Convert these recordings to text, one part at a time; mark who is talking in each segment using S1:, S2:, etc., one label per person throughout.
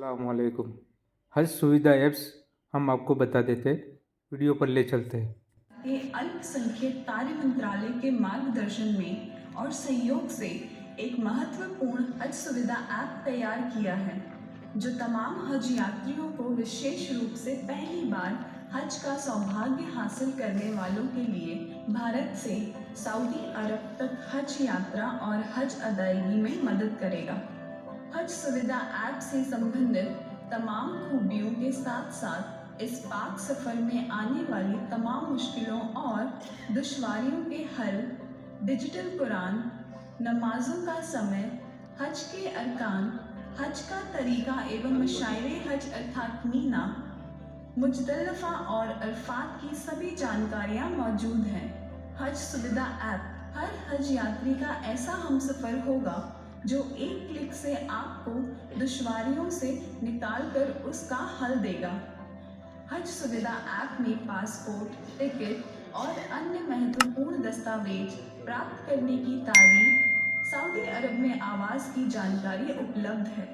S1: अस्सलामुअलैकुम। हज सुविधा ऐप्स हम आपको बता देते हैं, वीडियो पर ले चलते हैं।
S2: ये अल्पसंख्यक कार्य मंत्रालय के मार्गदर्शन में और सहयोग से एक महत्वपूर्ण हज सुविधा ऐप तैयार किया है, जो तमाम हज यात्रियों को विशेष रूप से पहली बार हज का सौभाग्य हासिल करने वालों के लिए भारत से सऊदी अरब तक हज यात्रा और हज अदायगी में मदद करेगा। हज सुविधा ऐप से संबंधित तमाम खूबियों के साथ साथ इस पाक सफ़र में आने वाली तमाम मुश्किलों और दुश्वारियों के हल, डिजिटल कुरान, नमाजों का समय, हज के अरकान, हज का तरीका एवं मशाइरे हज अर्थात मीना, मुजदलफा और अरफात की सभी जानकारियाँ मौजूद हैं। हज सुविधा ऐप हर हज यात्री का ऐसा हमसफ़र होगा जो एक क्लिक से आपको दुश्वारियों से निकालकर उसका हल देगा। हज सुविधा ऐप में पासपोर्ट, टिकट और अन्य महत्वपूर्ण दस्तावेज प्राप्त करने की तारीख, सऊदी अरब में आवास की जानकारी उपलब्ध है।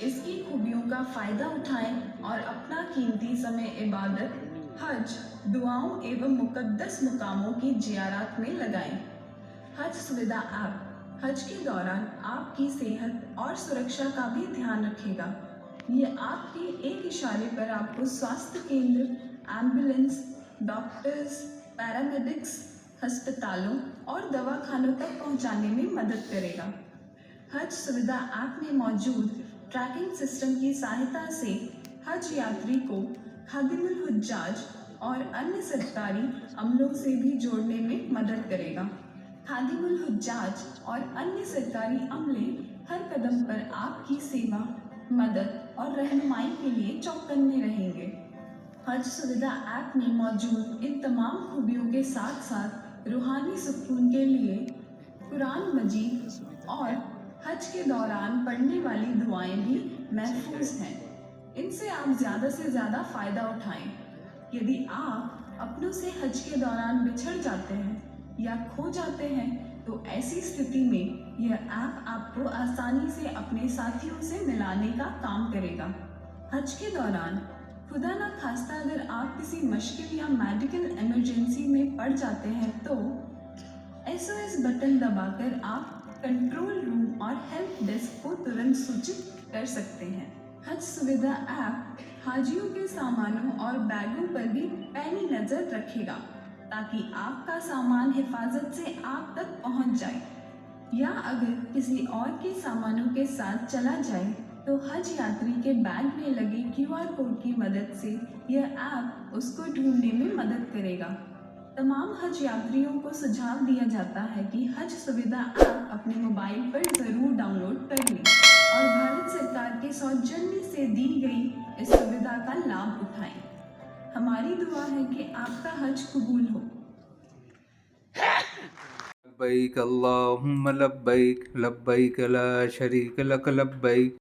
S2: इसकी खूबियों का फ़ायदा उठाएं और अपना कीमती समय इबादत, हज, दुआओं एवं मुक़द्दस मुकामों की ज़ियारत में लगाएं। हज सुविधा ऐप हज के दौरान आपकी सेहत और सुरक्षा का भी ध्यान रखेगा। ये आपके एक इशारे पर आपको स्वास्थ्य केंद्र, एम्बुलेंस, डॉक्टर्स, पैरामेडिक्स, अस्पतालों और दवाखानों तक पहुंचाने में मदद करेगा। हज सुविधा ऐप में मौजूद ट्रैकिंग सिस्टम की सहायता से हज यात्री को खादिमुल हुज्जाज और अन्य सरकारी अमलों से भी जोड़ने में मदद करेगा। खादिमुल हुज्जाज और अन्य सरकारी अमले हर कदम पर आपकी सेवा, मदद और रहनुमाई के लिए चौकन्ने रहेंगे। हज सुविधा ऐप में मौजूद इन तमाम खूबियों के साथ साथ रूहानी सुकून के लिए कुरान मजीद और हज के दौरान पढ़ने वाली दुआएं भी महफूज हैं। इनसे आप ज़्यादा से ज़्यादा फ़ायदा उठाएं। यदि आप अपनों से हज के दौरान बिछड़ जाते हैं या खो जाते हैं तो ऐसी स्थिति में यह ऐप आपको आसानी से अपने साथियों से मिलाने का काम करेगा। हज के दौरान खुदा न खास्ता अगर आप किसी मुश्किल या मेडिकल इमरजेंसी में पड़ जाते हैं तो SOS बटन दबाकर आप कंट्रोल रूम और हेल्प डेस्क को तुरंत सूचित कर सकते हैं। हज सुविधा ऐप हाजियों के सामानों और बैगों पर भी पैनी नज़र रखेगा ताकि आपका सामान हिफाजत से आप तक पहुंच जाए, या अगर किसी और के सामानों के साथ चला जाए तो हज यात्री के बैग में लगे QR कोड की मदद से यह ऐप उसको ढूंढने में मदद करेगा। तमाम हज यात्रियों को सुझाव दिया जाता है कि हज सुविधा ऐप अपने मोबाइल पर ज़रूर डाउनलोड कर लें और भारत सरकार के सौजन्य से दी गई इस सुविधा का लाभ उठाएं। हमारी दुआ है कि आपका हज कबूल हो।
S1: लब्बैक अल्लाहुम्मा लब्बैक, लब्बैक ला शरीक लक लब्बैक।